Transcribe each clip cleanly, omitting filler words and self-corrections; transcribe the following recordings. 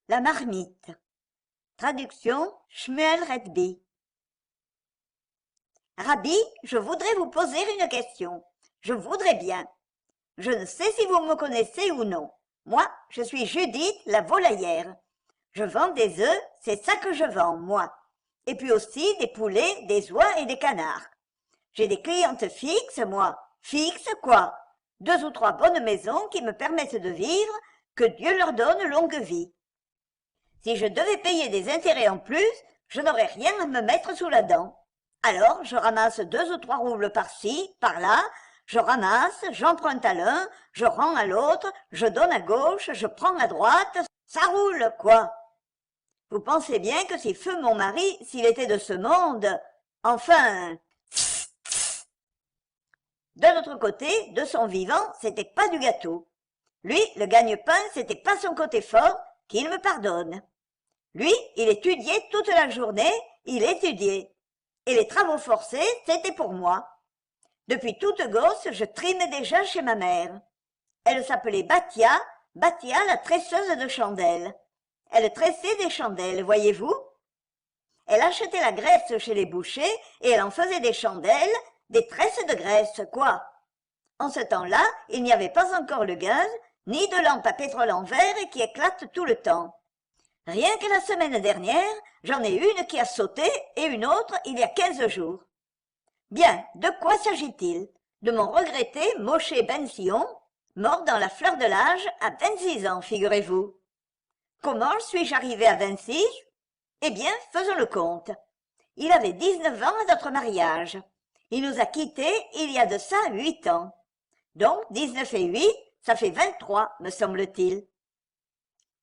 La marmite. Traduction Shmuel Redby. Rabbi, je voudrais vous poser une question. Je voudrais bien. Je ne sais si vous me connaissez ou non. Moi, je suis Judith, la volaillère. Je vends des œufs, c'est ça que je vends, moi. Et puis aussi des poulets, des oies et des canards. J'ai des clientes fixes, moi. Fixes, quoi? 2 ou 3 bonnes maisons qui me permettent de vivre, que Dieu leur donne longue vie. Si je devais payer des intérêts en plus, je n'aurais rien à me mettre sous la dent. Alors, je ramasse 2 ou 3 roubles par-ci, par-là, je ramasse, j'emprunte à l'un, je rends à l'autre, je donne à gauche, je prends à droite, ça roule, quoi. Vous pensez bien que si feu mon mari, s'il était de ce monde, enfin... De l'autre côté, de son vivant, c'était pas du gâteau. Lui, le gagne-pain, c'était pas son côté fort, qu'il me pardonne. Lui, il étudiait toute la journée, il étudiait. Et les travaux forcés, c'était pour moi. Depuis toute gosse, je trimais déjà chez ma mère. Elle s'appelait Batia la tresseuse de chandelles. Elle tressait des chandelles, voyez-vous. Elle achetait la graisse chez les bouchers et elle en faisait des chandelles, des tresses de graisse, quoi. En ce temps-là, il n'y avait pas encore le gaz, ni de lampe à pétrole en verre qui éclate tout le temps. Rien que la semaine dernière, j'en ai une qui a sauté et une autre il y a 15 jours. Bien, de quoi s'agit-il? De mon regretté Moshe Ben Sion, mort dans la fleur de l'âge à 26 ans, figurez-vous. Comment suis-je arrivé à 26? Eh bien, faisons le compte. Il avait 19 ans à notre mariage. Il nous a quittés il y a de ça 8 ans. Donc, 19 et 8, ça fait 23, me semble-t-il.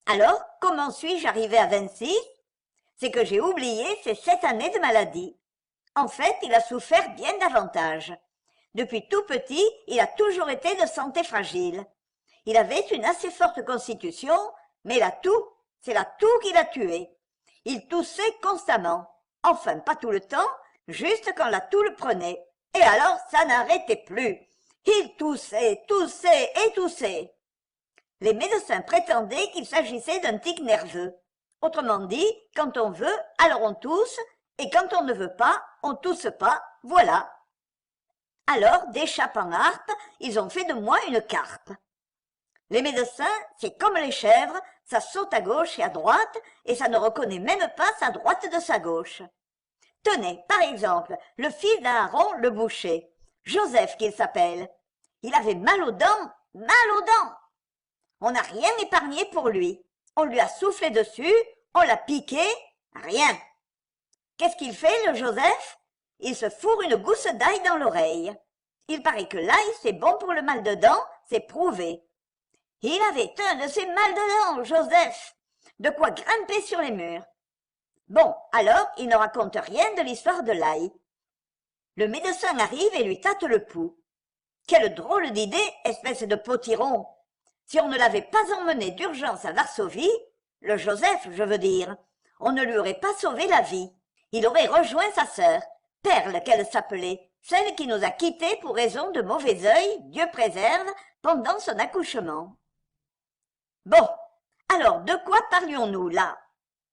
Alors, comment suis-je arrivé à 26? C'est que j'ai oublié ces 7 années de maladie. En fait, il a souffert bien davantage. Depuis tout petit, il a toujours été de santé fragile. Il avait une assez forte constitution, mais la toux, c'est la toux qui l'a tué. Il toussait constamment. Enfin, pas tout le temps, juste quand la toux le prenait. Et alors, ça n'arrêtait plus. Il toussait, toussait et toussait. Les médecins prétendaient qu'il s'agissait d'un tic nerveux. Autrement dit, quand on veut, alors on tousse, et quand on ne veut pas, on tousse pas, voilà. Alors, d'échappe en harpe, ils ont fait de moi une carpe. Les médecins, c'est comme les chèvres, ça saute à gauche et à droite, et ça ne reconnaît même pas sa droite de sa gauche. Tenez, par exemple, le fils d'Aaron le boucher, Joseph qu'il s'appelle. Il avait mal aux dents, mal aux dents. On n'a rien épargné pour lui. On lui a soufflé dessus, on l'a piqué, rien. Qu'est-ce qu'il fait, le Joseph? Il se fourre une gousse d'ail dans l'oreille. Il paraît que l'ail, c'est bon pour le mal de dents, c'est prouvé. Il avait un de ces mal de dents, Joseph. De quoi grimper sur les murs. Bon, alors, il ne raconte rien de l'histoire de l'ail. Le médecin arrive et lui tâte le pouls. Quelle drôle d'idée, espèce de potiron! Si on ne l'avait pas emmené d'urgence à Varsovie, le Joseph, je veux dire, on ne lui aurait pas sauvé la vie. Il aurait rejoint sa sœur, Perle qu'elle s'appelait, celle qui nous a quittés pour raison de mauvais œil, Dieu préserve, pendant son accouchement. Bon, alors de quoi parlions-nous là?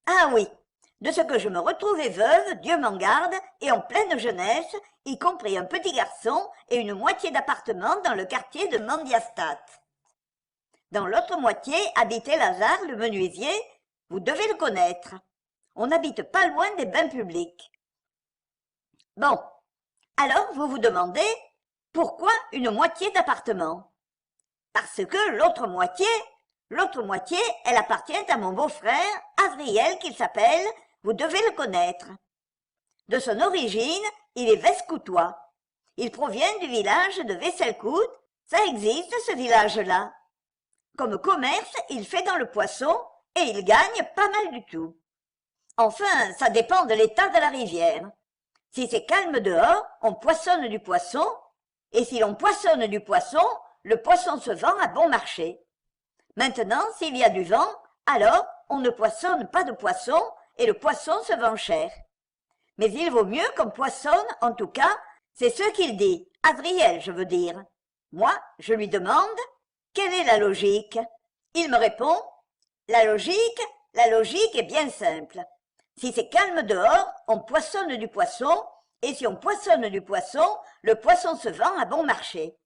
Ah oui, de ce que je me retrouvais veuve, Dieu m'en garde, et en pleine jeunesse, y compris un petit garçon et une moitié d'appartement dans le quartier de Mandiastat. Dans l'autre moitié habitait Lazare le menuisier, vous devez le connaître. On n'habite pas loin des bains publics. Bon, alors vous vous demandez, pourquoi une moitié d'appartement? Parce que l'autre moitié, elle appartient à mon beau-frère, Azriel qu'il s'appelle, vous devez le connaître. De son origine, il est vescoutois. Il provient du village de Vesselkout, ça existe ce village-là. Comme commerce, il fait dans le poisson et il gagne pas mal du tout. Enfin, ça dépend de l'état de la rivière. Si c'est calme dehors, on poissonne du poisson, et si l'on poissonne du poisson, le poisson se vend à bon marché. Maintenant, s'il y a du vent, alors on ne poissonne pas de poisson et le poisson se vend cher. Mais il vaut mieux qu'on poissonne, en tout cas, c'est ce qu'il dit, Azriel, je veux dire. Moi, je lui demande, quelle est la logique? Il me répond, la logique, la logique est bien simple. Si c'est calme dehors, on poissonne du poisson, et si on poissonne du poisson, le poisson se vend à bon marché.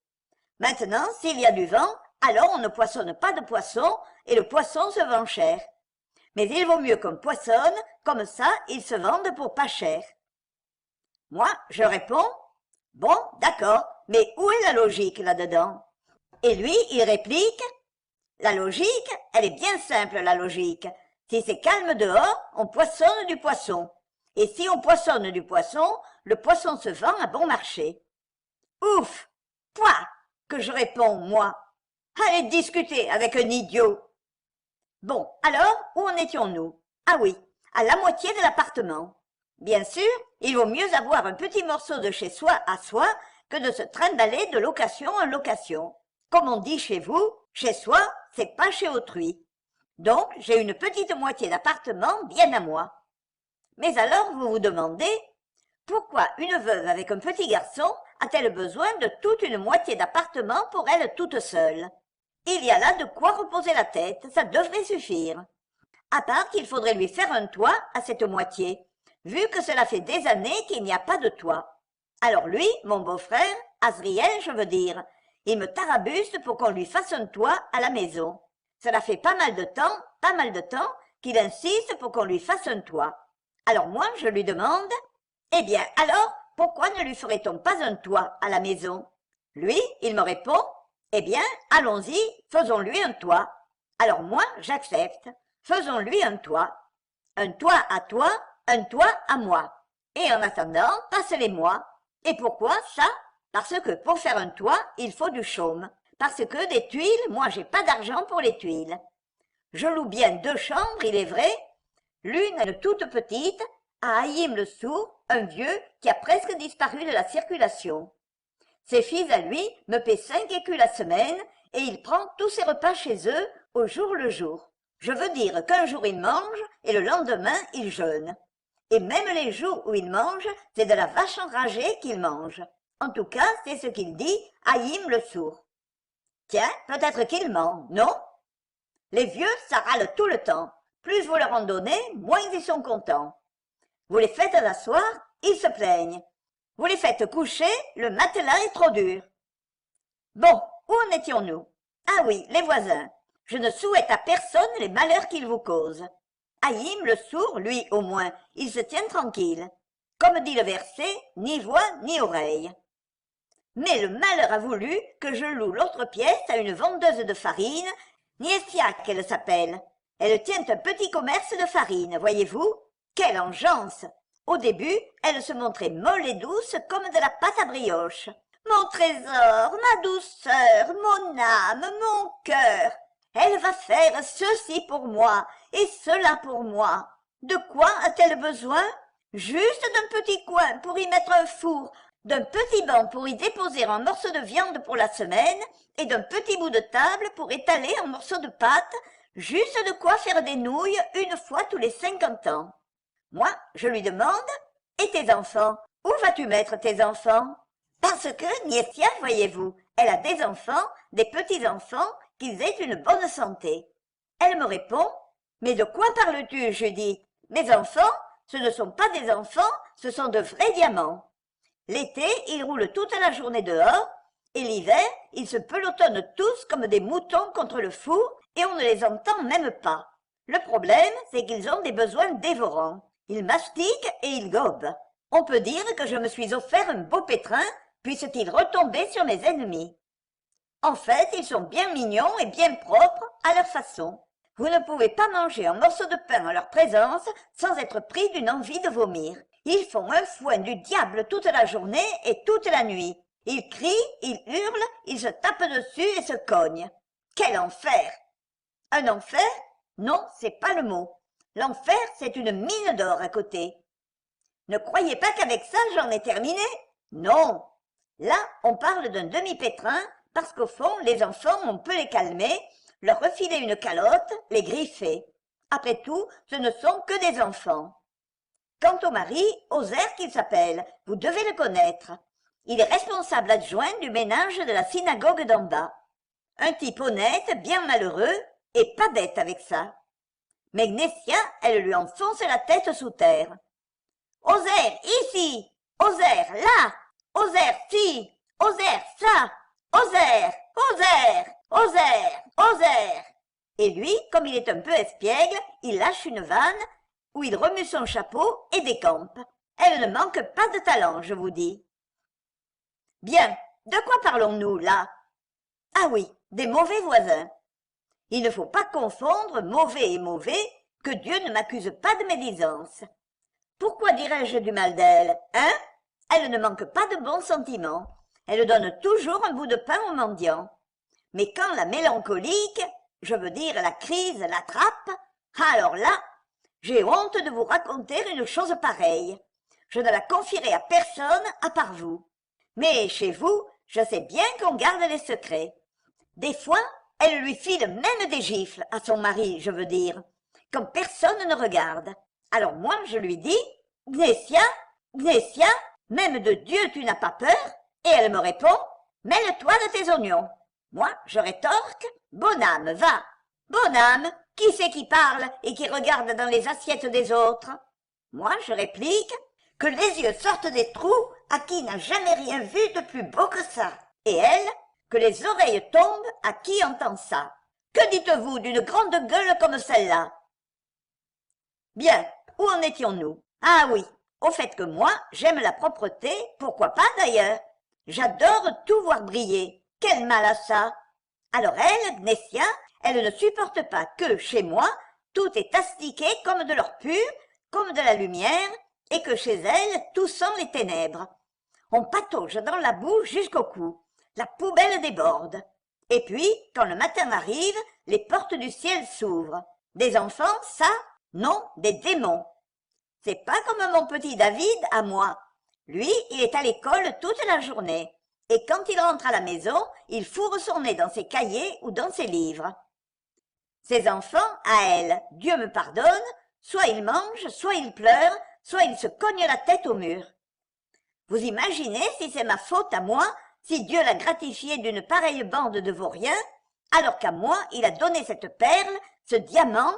Maintenant, s'il y a du vent, alors on ne poissonne pas de poisson, et le poisson se vend cher. Mais il vaut mieux qu'on poissonne, comme ça ils se vendent pour pas cher. Moi, je réponds, bon, d'accord, mais où est la logique là-dedans? Et lui, il réplique, la logique, elle est bien simple, la logique. Si c'est calme dehors, on poissonne du poisson. Et si on poissonne du poisson, le poisson se vend à bon marché. Ouf! Pouah! Que je réponds, moi. Allez discuter avec un idiot. Bon, alors, où en étions-nous? Ah oui, à la moitié de l'appartement. Bien sûr, il vaut mieux avoir un petit morceau de chez soi à soi que de se trimballer de location en location. Comme on dit chez vous, chez soi, c'est pas chez autrui. Donc, j'ai une petite moitié d'appartement bien à moi. Mais alors, vous vous demandez, pourquoi une veuve avec un petit garçon a-t-elle besoin de toute une moitié d'appartement pour elle toute seule? Il y a là de quoi reposer la tête, ça devrait suffire. À part qu'il faudrait lui faire un toit à cette moitié, vu que cela fait des années qu'il n'y a pas de toit. Alors lui, mon beau-frère, Azriel, je veux dire, il me tarabuste pour qu'on lui fasse un toit à la maison. Cela fait pas mal de temps qu'il insiste pour qu'on lui fasse un toit. Alors moi, je lui demande, eh bien, alors, pourquoi ne lui ferait-on pas un toit à la maison? Lui, il me répond, eh bien, allons-y, faisons-lui un toit. Alors moi, j'accepte. Faisons-lui un toit. Un toit à toi, un toit à moi. Et en attendant, passe-les-moi. Et pourquoi ça? Parce que pour faire un toit, il faut du chaume. Parce que des tuiles, moi j'ai pas d'argent pour les tuiles. Je loue bien 2 chambres, il est vrai. L'une est toute petite, à Haïm le Sourd, un vieux qui a presque disparu de la circulation. Ses fils à lui me paient 5 écus la semaine et il prend tous ses repas chez eux au jour le jour. Je veux dire qu'un jour il mange et le lendemain il jeûne. Et même les jours où il mange, c'est de la vache enragée qu'il mange. En tout cas, c'est ce qu'il dit Haïm le Sourd. Tiens, peut-être qu'il ment, non? Les vieux, ça râle tout le temps. Plus vous leur en donnez, moins ils sont contents. Vous les faites asseoir, ils se plaignent. Vous les faites coucher, le matelas est trop dur. Bon, où en étions-nous? Ah oui, les voisins. Je ne souhaite à personne les malheurs qu'ils vous causent. Haïm, le sourd, lui au moins, il se tient tranquille. Comme dit le verset, ni voix ni oreille. Mais le malheur a voulu que je loue l'autre pièce à une vendeuse de farine, Niesiak elle s'appelle. Elle tient un petit commerce de farine, voyez-vous? Quelle engeance! Au début, elle se montrait molle et douce comme de la pâte à brioche. Mon trésor, ma douceur, mon âme, mon cœur. Elle va faire ceci pour moi et cela pour moi. De quoi a-t-elle besoin? Juste d'un petit coin pour y mettre un four, d'un petit banc pour y déposer un morceau de viande pour la semaine et d'un petit bout de table pour étaler un morceau de pâte, juste de quoi faire des nouilles une fois tous les 50 ans. Moi, je lui demande, et tes enfants? Où vas-tu mettre tes enfants? Parce que Niestia, voyez-vous, elle a des enfants, des petits-enfants, qu'ils aient une bonne santé. Elle me répond, mais de quoi parles-tu, Judith? Mes enfants, ce ne sont pas des enfants, ce sont de vrais diamants. L'été, ils roulent toute la journée dehors, et l'hiver, ils se pelotonnent tous comme des moutons contre le four, et on ne les entend même pas. Le problème, c'est qu'ils ont des besoins dévorants. Ils mastiquent et ils gobent. On peut dire que je me suis offert un beau pétrin, puisse-t-il retomber sur mes ennemis. En fait, ils sont bien mignons et bien propres à leur façon. Vous ne pouvez pas manger un morceau de pain en leur présence sans être pris d'une envie de vomir. Ils font un foin du diable toute la journée et toute la nuit. Ils crient, ils hurlent, ils se tapent dessus et se cognent. Quel enfer! Un enfer? Non, c'est pas le mot. L'enfer, c'est une mine d'or à côté. Ne croyez pas qu'avec ça, j'en ai terminé? Non. Là, on parle d'un demi-pétrin, parce qu'au fond, les enfants, on peut les calmer, leur refiler une calotte, les griffer. Après tout, ce ne sont que des enfants. Quant au mari, Ozer qu'il s'appelle, vous devez le connaître. Il est responsable adjoint du ménage de la synagogue d'en bas. Un type honnête, bien malheureux, et pas bête avec ça. Mais Gnécia, elle lui enfonce la tête sous terre. Osaire, ici! Osaire, là! Osaire, ci! Osaire, ça! Osaire! Osaire! Osaire! Osaire! Et lui, comme il est un peu espiègle, il lâche une vanne où il remue son chapeau et décampe. Elle ne manque pas de talent, je vous dis. Bien, de quoi parlons-nous, là? Ah oui, des mauvais voisins. Il ne faut pas confondre mauvais et mauvais, que Dieu ne m'accuse pas de médisance. Pourquoi dirais-je du mal d'elle, hein? Elle ne manque pas de bons sentiments. Elle donne toujours un bout de pain aux mendiants. Mais quand la mélancolique, je veux dire la crise, l'attrape, alors là, j'ai honte de vous raconter une chose pareille. Je ne la confierai à personne à part vous. Mais chez vous, je sais bien qu'on garde les secrets. Des fois, elle lui file même des gifles à son mari, je veux dire, quand personne ne regarde. Alors moi, je lui dis, Gnécia, Gnécia, même de Dieu tu n'as pas peur? Et elle me répond, mêle-toi de tes oignons. Moi, je rétorque, bonne âme, va. Bonne âme, qui c'est qui parle et qui regarde dans les assiettes des autres? Moi, je réplique, que les yeux sortent des trous à qui n'a jamais rien vu de plus beau que ça. Et elle, que les oreilles tombent à qui entend ça. Que dites-vous d'une grande gueule comme celle-là? Bien, où en étions-nous? Ah oui, au fait que moi, j'aime la propreté, pourquoi pas d'ailleurs? J'adore tout voir briller. Quel mal à ça! Alors elle, Gnécia, elle ne supporte pas que, chez moi, tout est astiqué comme de l'or pur, comme de la lumière, et que chez elle, tout sent les ténèbres. On patauge dans la boue jusqu'au cou. La poubelle déborde. Et puis, quand le matin arrive, les portes du ciel s'ouvrent. Des enfants, ça? Non, des démons. C'est pas comme mon petit David à moi. Lui, il est à l'école toute la journée. Et quand il rentre à la maison, il fourre son nez dans ses cahiers ou dans ses livres. Ses enfants, à elle, Dieu me pardonne, soit ils mangent, soit ils pleurent, soit ils se cognent la tête au mur. Vous imaginez si c'est ma faute à moi, si Dieu l'a gratifié d'une pareille bande de vauriens, alors qu'à moi il a donné cette perle, ce diamant,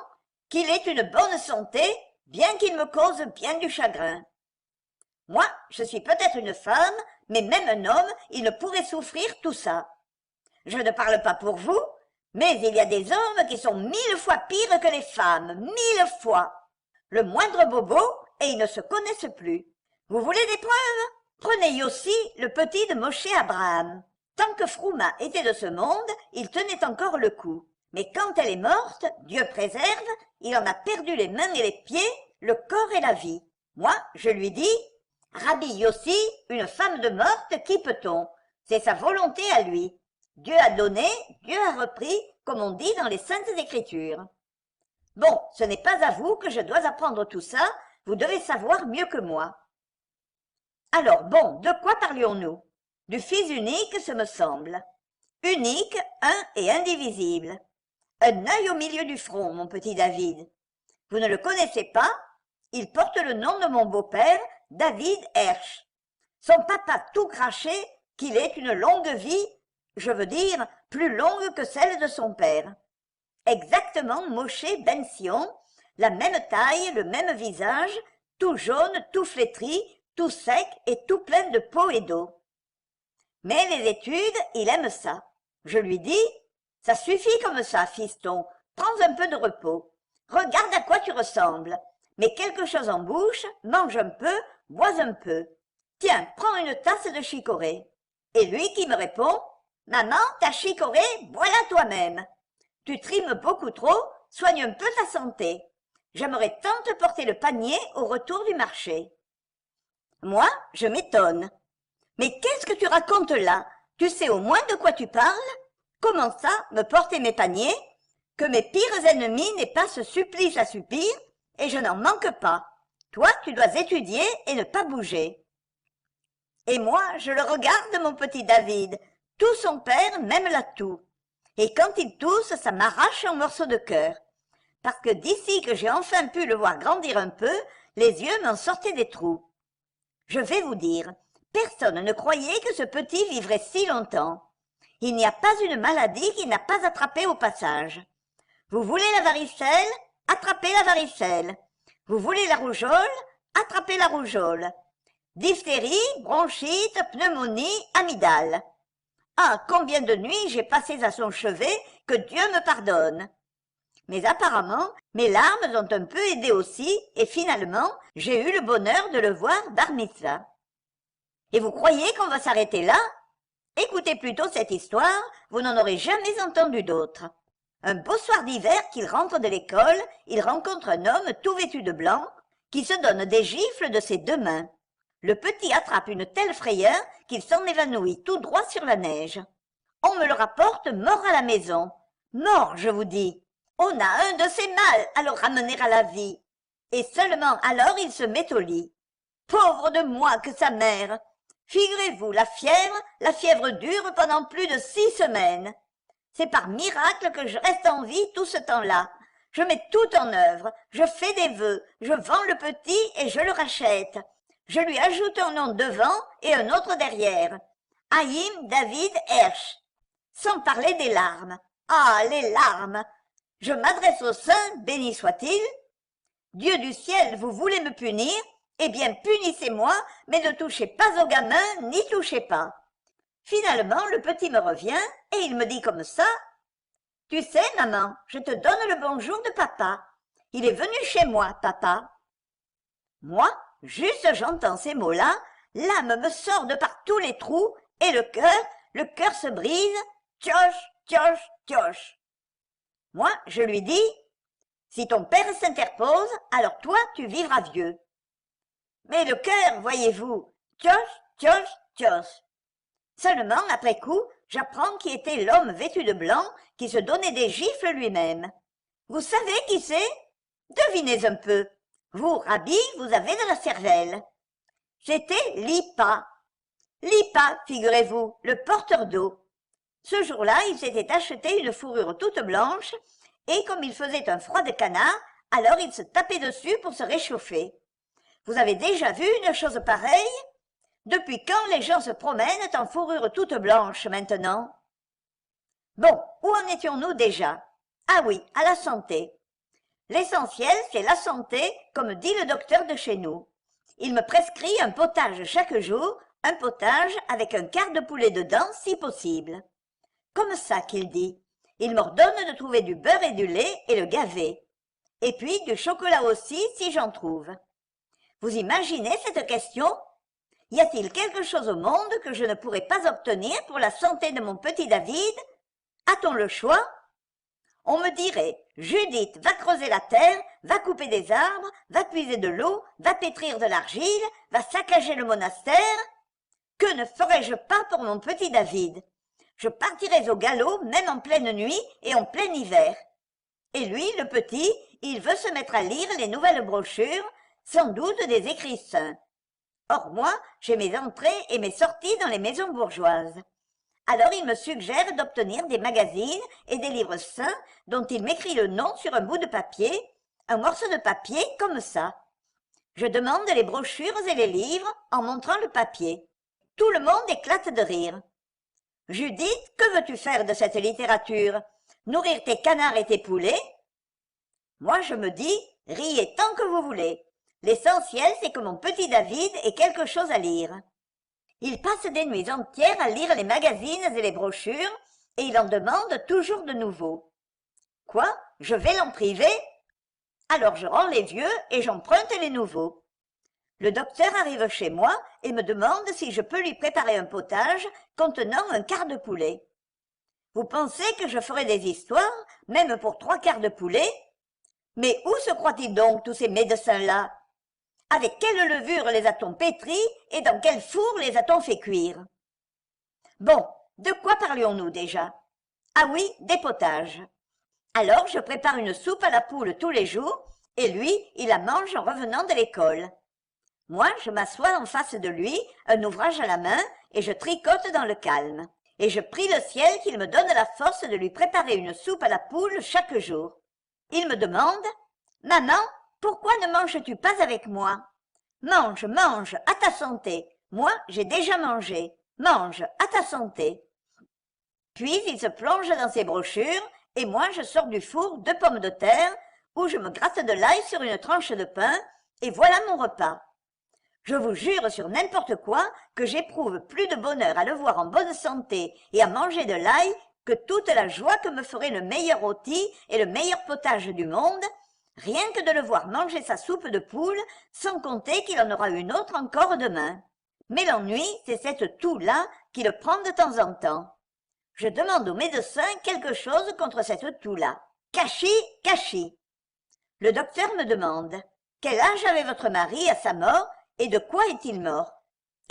qu'il ait une bonne santé, bien qu'il me cause bien du chagrin. Moi, je suis peut-être une femme, mais même un homme, il ne pourrait souffrir tout ça. Je ne parle pas pour vous, mais il y a des hommes qui sont 1000 fois pires que les femmes, 1000 fois. Le moindre bobo, et ils ne se connaissent plus. Vous voulez des preuves? Prenez Yossi, le petit de Moshe Abraham. Tant que Frouma était de ce monde, il tenait encore le coup. Mais quand elle est morte, Dieu préserve, il en a perdu les mains et les pieds, le corps et la vie. Moi, je lui dis, Rabbi Yossi, une femme de morte, qui peut-on? C'est sa volonté à lui. Dieu a donné, Dieu a repris, comme on dit dans les Saintes Écritures. Bon, ce n'est pas à vous que je dois apprendre tout ça, vous devez savoir mieux que moi. Alors, bon, de quoi parlions-nous? Du Fils unique, ce me semble. Unique, un et indivisible. Un œil au milieu du front, mon petit David. Vous ne le connaissez pas? Il porte le nom de mon beau-père, David Hersch. Son papa tout craché, qu'il ait une longue vie, je veux dire, plus longue que celle de son père. Exactement Moshe ben Sion, la même taille, le même visage, tout jaune, tout flétri, tout sec et tout plein de peau et d'eau. Mais les études, il aime ça. Je lui dis, ça suffit comme ça, fiston, prends un peu de repos. Regarde à quoi tu ressembles. Mets quelque chose en bouche, mange un peu, bois un peu. Tiens, prends une tasse de chicorée. Et lui qui me répond, maman, ta chicorée, bois-la toi-même. Tu trimes beaucoup trop, soigne un peu ta santé. J'aimerais tant te porter le panier au retour du marché. Moi, je m'étonne. Mais qu'est-ce que tu racontes là? Tu sais au moins de quoi tu parles? Comment ça, me porter mes paniers? Que mes pires ennemis n'aient pas ce supplice à subir, et je n'en manque pas. Toi, tu dois étudier et ne pas bouger. Et moi, je le regarde, mon petit David. Tout son père, même la toux. Et quand il tousse, ça m'arrache un morceau de cœur. Parce que d'ici que j'ai enfin pu le voir grandir un peu, les yeux m'en sortaient des trous. Je vais vous dire, personne ne croyait que ce petit vivrait si longtemps. Il n'y a pas une maladie qu'il n'a pas attrapée au passage. Vous voulez la varicelle? attrapez la varicelle. Vous voulez la rougeole? Attrapez la rougeole. Diphtérie, bronchite, pneumonie, amygdale. Ah, combien de nuits j'ai passé à son chevet, que Dieu me pardonne. Mais apparemment, mes larmes ont un peu aidé aussi, et finalement, j'ai eu le bonheur de le voir bar mitzvah. Et vous croyez qu'on va s'arrêter là? Écoutez plutôt cette histoire, vous n'en aurez jamais entendu d'autre. Un beau soir d'hiver qu'il rentre de l'école, il rencontre un homme tout vêtu de blanc, qui se donne des gifles de ses deux mains. Le petit attrape une telle frayeur qu'il s'en évanouit tout droit sur la neige. On me le rapporte mort à la maison. Mort, je vous dis. On a un de ces mâles à le ramener à la vie. Et seulement alors il se met au lit. Pauvre de moi que sa mère! Figurez-vous, la fièvre dure pendant plus de 6 semaines. C'est par miracle que je reste en vie tout ce temps-là. Je mets tout en œuvre, je fais des vœux, je vends le petit et je le rachète. Je lui ajoute un nom devant et un autre derrière. Haïm David Hersch. Sans parler des larmes. Ah, les larmes! Je m'adresse au saint, béni soit-il. Dieu du ciel, vous voulez me punir? Eh bien, punissez-moi, mais ne touchez pas au gamin, n'y touchez pas. Finalement, le petit me revient, et il me dit comme ça, « Tu sais, maman, je te donne le bonjour de papa. Il est venu chez moi, papa. » Moi, juste j'entends ces mots-là, l'âme me sort de par tous les trous, et le cœur se brise, tioche, tioche, tioche. Moi, je lui dis, « Si ton père s'interpose, alors toi, tu vivras vieux. » Mais le cœur, voyez-vous, tioche, tioche, tioche. Seulement, après coup, j'apprends qui était l'homme vêtu de blanc qui se donnait des gifles lui-même. Vous savez qui c'est? Devinez un peu. Vous, Rabbi, vous avez de la cervelle. C'était Lipa. Lipa, figurez-vous, le porteur d'eau. Ce jour-là, il s'était acheté une fourrure toute blanche, et comme il faisait un froid de canard, alors il se tapait dessus pour se réchauffer. Vous avez déjà vu une chose pareille? Depuis quand les gens se promènent en fourrure toute blanche maintenant? Bon, où en étions-nous déjà? Ah oui, à la santé. L'essentiel, c'est la santé, comme dit le docteur de chez nous. Il me prescrit un potage chaque jour, un potage avec un quart de poulet dedans, si possible. Comme ça qu'il dit. Il m'ordonne de trouver du beurre et du lait et le gaver. Et puis du chocolat aussi, si j'en trouve. Vous imaginez cette question? Y a-t-il quelque chose au monde que je ne pourrais pas obtenir pour la santé de mon petit David? A-t-on le choix? On me dirait, Judith, va creuser la terre, va couper des arbres, va puiser de l'eau, va pétrir de l'argile, va saccager le monastère. Que ne ferais-je pas pour mon petit David? Je partirais au galop, même en pleine nuit et en plein hiver. Et lui, le petit, il veut se mettre à lire les nouvelles brochures, sans doute des écrits saints. Or moi, j'ai mes entrées et mes sorties dans les maisons bourgeoises. Alors il me suggère d'obtenir des magazines et des livres saints dont il m'écrit le nom sur un bout de papier, un morceau de papier comme ça. Je demande les brochures et les livres en montrant le papier. Tout le monde éclate de rire. Judith, que veux-tu faire de cette littérature? Nourrir tes canards et tes poulets? Moi je me dis, riez tant que vous voulez. L'essentiel, c'est que mon petit David ait quelque chose à lire. Il passe des nuits entières à lire les magazines et les brochures, et il en demande toujours de nouveaux. Quoi? Je vais l'en priver? Alors je rends les vieux et j'emprunte les nouveaux. Le docteur arrive chez moi et me demande si je peux lui préparer un potage contenant un quart de poulet. Vous pensez que je ferai des histoires, même pour 3 quarts de poulet? Mais où se croient-ils donc tous ces médecins-là? Avec quelle levure les a-t-on pétris et dans quel four les a-t-on fait cuire? Bon, de quoi parlions-nous déjà? Ah oui, des potages. Alors je prépare une soupe à la poule tous les jours, et lui, il la mange en revenant de l'école. Moi, je m'assois en face de lui, un ouvrage à la main, et je tricote dans le calme. Et je prie le ciel qu'il me donne la force de lui préparer une soupe à la poule chaque jour. Il me demande, « Maman, pourquoi ne manges-tu pas avec moi? Mange, mange, à ta santé. Moi, j'ai déjà mangé. Mange, à ta santé. » Puis il se plonge dans ses brochures, et moi je sors du four 2 pommes de terre, ou je me gratte de l'ail sur une tranche de pain, et voilà mon repas. Je vous jure sur n'importe quoi que j'éprouve plus de bonheur à le voir en bonne santé et à manger de l'ail que toute la joie que me ferait le meilleur rôti et le meilleur potage du monde, rien que de le voir manger sa soupe de poule, sans compter qu'il en aura une autre encore demain. Mais l'ennui, c'est cette toux-là qui le prend de temps en temps. Je demande au médecin quelque chose contre cette toux-là. Cachis, cachis. Le docteur me demande « Quel âge avait votre mari à sa mort et de quoi est-il mort ?»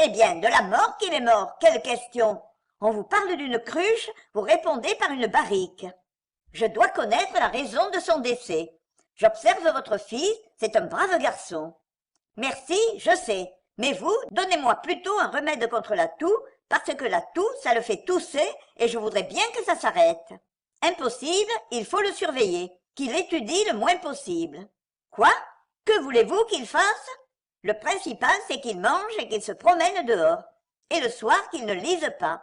Eh bien, de la mort qu'il est mort, quelle question! On vous parle d'une cruche, vous répondez par une barrique. Je dois connaître la raison de son décès. J'observe votre fils, c'est un brave garçon. Merci, je sais. Mais vous, donnez-moi plutôt un remède contre la toux, parce que la toux, ça le fait tousser, et je voudrais bien que ça s'arrête. Impossible, il faut le surveiller, qu'il étudie le moins possible. Quoi? Que voulez-vous qu'il fasse? Le principal, c'est qu'il mange et qu'il se promène dehors, et le soir qu'il ne lise pas.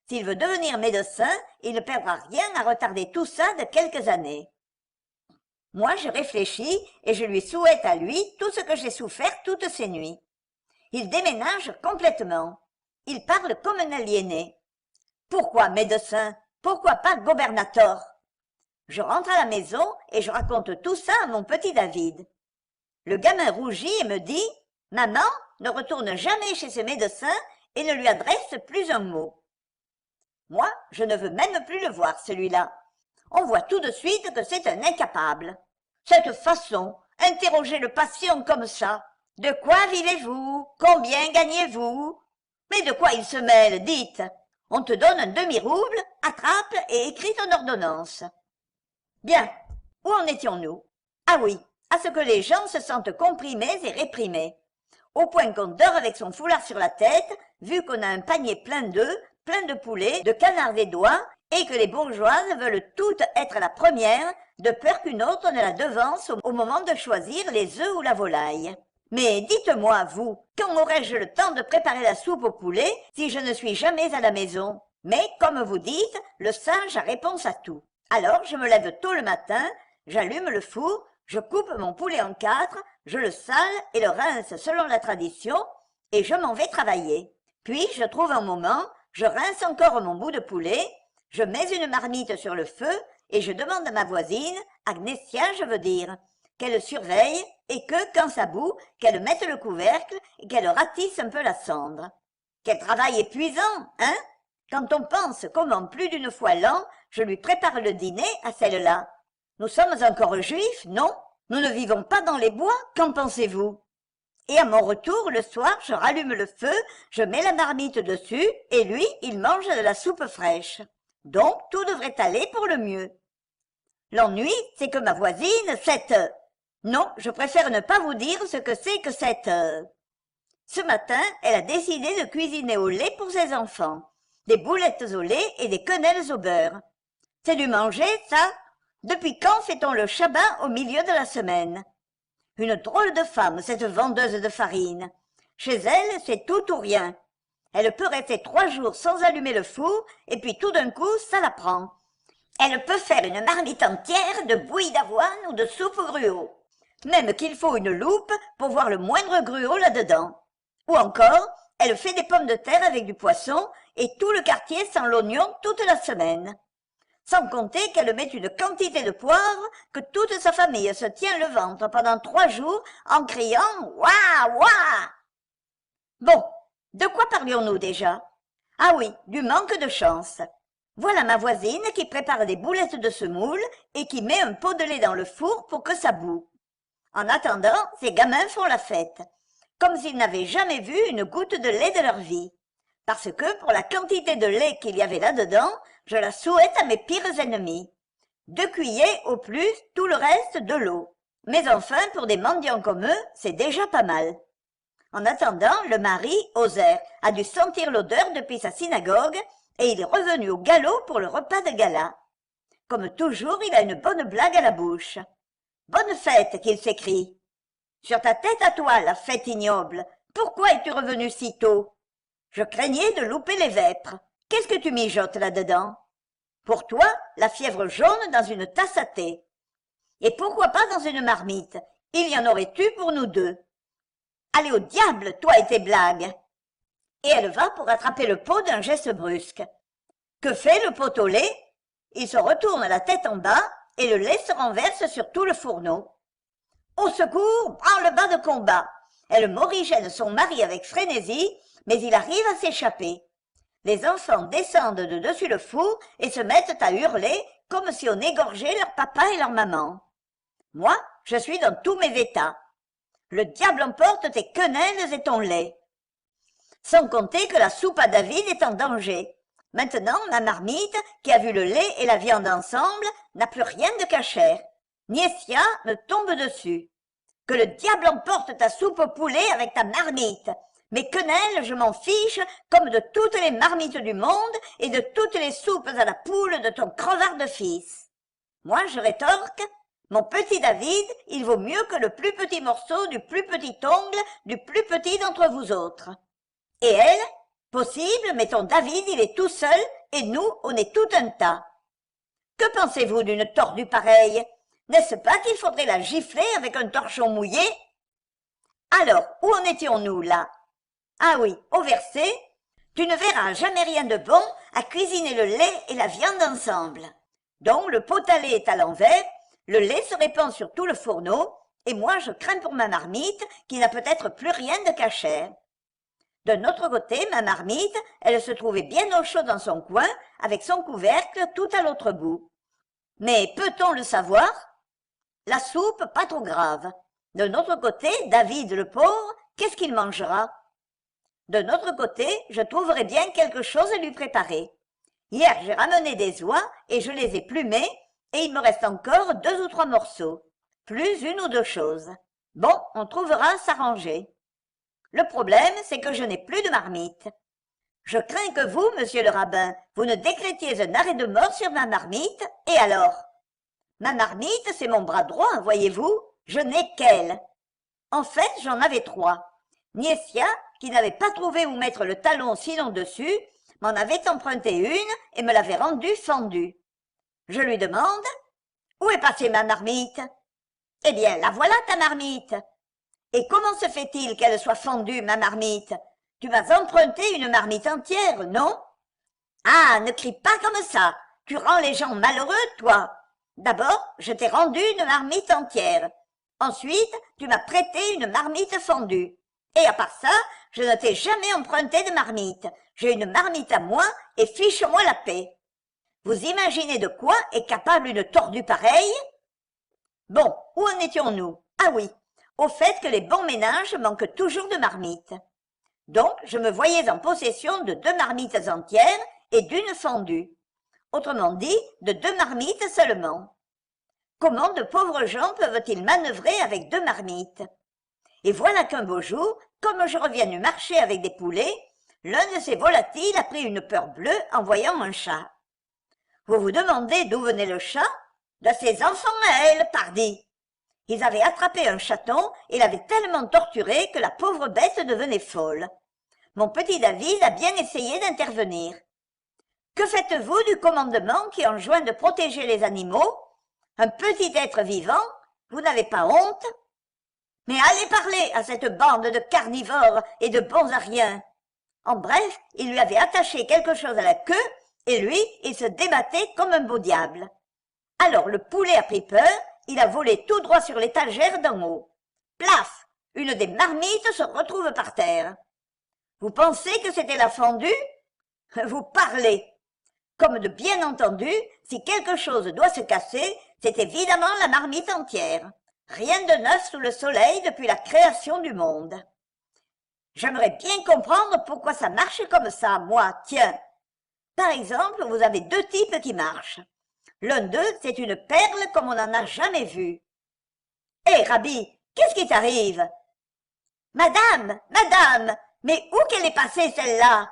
S'il veut devenir médecin, il ne perdra rien à retarder tout ça de quelques années. Moi, je réfléchis et je lui souhaite à lui tout ce que j'ai souffert toutes ces nuits. Il déménage complètement. Il parle comme un aliéné. Pourquoi médecin? Pourquoi pas gobernator? Je rentre à la maison et je raconte tout ça à mon petit David. Le gamin rougit et me dit « Maman, ne retourne jamais chez ce médecin et ne lui adresse plus un mot. » Moi, je ne veux même plus le voir, celui-là. On voit tout de suite que c'est un incapable. Cette façon, interroger le patient comme ça. De quoi vivez-vous? Combien gagnez-vous? Mais de quoi il se mêle, dites? On te donne un demi-rouble, attrape et écris ton ordonnance. Bien, où en étions-nous? Ah oui, à ce que les gens se sentent comprimés et réprimés. Au point qu'on dort avec son foulard sur la tête, vu qu'on a un panier plein d'œufs, plein de poulets, de canards des doigts, et que les bourgeoises veulent toutes être la première, de peur qu'une autre ne la devance au moment de choisir les œufs ou la volaille. Mais dites-moi, vous, quand aurais-je le temps de préparer la soupe au poulet si je ne suis jamais à la maison? Mais, comme vous dites, le sage a réponse à tout. Alors je me lève tôt le matin, j'allume le four, je coupe mon poulet en 4, je le sale et le rince selon la tradition, et je m'en vais travailler. Puis je trouve un moment, je rince encore mon bout de poulet, je mets une marmite sur le feu, et je demande à ma voisine, Agnesia je veux dire, qu'elle surveille, et que, quand ça bout, qu'elle mette le couvercle et qu'elle ratisse un peu la cendre. Quel travail épuisant, hein? Quand on pense comment plus d'une fois l'an, je lui prépare le dîner à celle-là. Nous sommes encore juifs, non? Nous ne vivons pas dans les bois, qu'en pensez-vous? Et à mon retour, le soir, je rallume le feu, je mets la marmite dessus, et lui, il mange de la soupe fraîche. Donc, tout devrait aller pour le mieux. L'ennui, c'est que ma voisine, Non, je préfère ne pas vous dire ce que c'est que Ce matin, elle a décidé de cuisiner au lait pour ses enfants. Des boulettes au lait et des quenelles au beurre. C'est du manger, ça? Depuis quand fait-on le Shabbat au milieu de la semaine? Une drôle de femme, cette vendeuse de farine. Chez elle, c'est tout ou rien. Elle peut rester 3 jours sans allumer le four, et puis tout d'un coup, ça la prend. Elle peut faire une marmite entière de bouillie d'avoine ou de soupe gruau. Même qu'il faut une loupe pour voir le moindre gruau là-dedans. Ou encore, elle fait des pommes de terre avec du poisson et tout le quartier sent l'oignon toute la semaine. Sans compter qu'elle met une quantité de poivre que toute sa famille se tient le ventre pendant 3 jours en criant « Ouah, ouah !» Bon, de quoi parlions-nous déjà? Ah oui, du manque de chance. Voilà ma voisine qui prépare des boulettes de semoule et qui met un pot de lait dans le four pour que ça bout. En attendant, ces gamins font la fête, comme s'ils n'avaient jamais vu une goutte de lait de leur vie. Parce que, pour la quantité de lait qu'il y avait là-dedans, je la souhaite à mes pires ennemis. 2 cuillers au plus, tout le reste de l'eau. Mais enfin, pour des mendiants comme eux, c'est déjà pas mal. En attendant, le mari, Ozer, a dû sentir l'odeur depuis sa synagogue et il est revenu au galop pour le repas de gala. Comme toujours, il a une bonne blague à la bouche. « Bonne fête !» qu'il s'écrie. « Sur ta tête à toi, la fête ignoble, pourquoi es-tu revenu si tôt ?»« Je craignais de louper les vêpres. Qu'est-ce que tu mijotes là-dedans ?»« Pour toi, la fièvre jaune dans une tasse à thé. » Et pourquoi pas dans une marmite? Il y en aurait eu pour nous deux. Allez au diable, toi et tes blagues. Et elle va pour attraper le pot d'un geste brusque. Que fait le pot au lait? Il se retourne la tête en bas et le lait se renverse sur tout le fourneau. Au secours, branle-bas de combat. Elle morigène son mari avec frénésie, mais il arrive à s'échapper. Les enfants descendent de dessus le four et se mettent à hurler comme si on égorgeait leur papa et leur maman. Moi, je suis dans tous mes états. Le diable emporte tes quenelles et ton lait. Sans compter que la soupe à David est en danger. Maintenant, ma marmite, qui a vu le lait et la viande ensemble, n'a plus rien de cachère. Niessia me tombe dessus. Que le diable emporte ta soupe au poulet avec ta marmite. Mes quenelles, je m'en fiche, comme de toutes les marmites du monde et de toutes les soupes à la poule de ton crevard de fils. Moi, je rétorque, mon petit David, il vaut mieux que le plus petit morceau du plus petit ongle du plus petit d'entre vous autres. Et elle? Possible, mais ton David, il est tout seul, et nous, on est tout un tas. Que pensez-vous d'une tordue pareille? N'est-ce pas qu'il faudrait la gifler avec un torchon mouillé? Alors, où en étions-nous, là? Ah oui, au verset, tu ne verras jamais rien de bon à cuisiner le lait et la viande ensemble. Donc, le pot à lait est à l'envers, le lait se répand sur tout le fourneau, et moi, je crains pour ma marmite, qui n'a peut-être plus rien de cachère. D'un autre côté, ma marmite, elle se trouvait bien au chaud dans son coin, avec son couvercle tout à l'autre bout. Mais peut-on le savoir? La soupe, pas trop grave. De notre côté, David, le pauvre, qu'est-ce qu'il mangera? De notre côté, je trouverai bien quelque chose à lui préparer. Hier, j'ai ramené des oies et je les ai plumées, et il me reste encore 2 ou 3 morceaux, plus 1 ou 2 choses. Bon, on trouvera à s'arranger. Le problème, c'est que je n'ai plus de marmite. Je crains que vous, monsieur le rabbin, vous ne décrétiez un arrêt de mort sur ma marmite, et alors? Ma marmite, c'est mon bras droit, voyez-vous, je n'ai qu'elle. En fait, j'en avais 3. Niessia, qui n'avait pas trouvé où mettre le talon sinon dessus, m'en avait emprunté une et me l'avait rendue fendue. Je lui demande, où est passée ma marmite? Eh bien, la voilà ta marmite. Et comment se fait-il qu'elle soit fendue, ma marmite? Tu m'as emprunté une marmite entière, non? Ah, ne crie pas comme ça, tu rends les gens malheureux, toi. D'abord, je t'ai rendu une marmite entière. Ensuite, tu m'as prêté une marmite fendue. Et à part ça, je ne t'ai jamais emprunté de marmite. J'ai une marmite à moi et fiche-moi la paix. Vous imaginez de quoi est capable une tordue pareille? Bon, où en étions-nous? Ah oui, au fait que les bons ménages manquent toujours de marmites. Donc, je me voyais en possession de 2 marmites entières et d'une fendue. Autrement dit, de 2 marmites seulement. Comment de pauvres gens peuvent-ils manœuvrer avec 2 marmites? Et voilà qu'un beau jour, comme je reviens du marché avec des poulets, l'un de ces volatiles a pris une peur bleue en voyant un chat. Vous vous demandez d'où venait le chat? De ses enfants à elle, pardi. Ils avaient attrapé un chaton et l'avaient tellement torturé que la pauvre bête devenait folle. Mon petit David a bien essayé d'intervenir. Que faites-vous du commandement qui enjoint de protéger les animaux? Un petit être vivant? Vous n'avez pas honte? Mais allez parler à cette bande de carnivores et de bons à rien. En bref, il lui avait attaché quelque chose à la queue, et lui, il se débattait comme un beau diable. Alors le poulet a pris peur, il a volé tout droit sur l'étagère d'en haut. Plaf! Une des marmites se retrouve par terre. Vous pensez que c'était la fendue? Vous parlez. Comme de bien entendu, si quelque chose doit se casser, c'est évidemment la marmite entière. Rien de neuf sous le soleil depuis la création du monde. J'aimerais bien comprendre pourquoi ça marche comme ça, moi, tiens. Par exemple, vous avez 2 types qui marchent. L'un d'eux, c'est une perle comme on n'en a jamais vu. Hé, Rabbi, qu'est-ce qui t'arrive? Madame, madame, mais où qu'elle est passée, celle-là?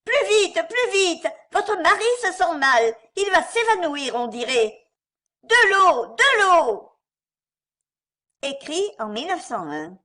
Plus vite, votre mari se sent mal, il va s'évanouir, on dirait. De l'eau, de l'eau! Écrit en 1901.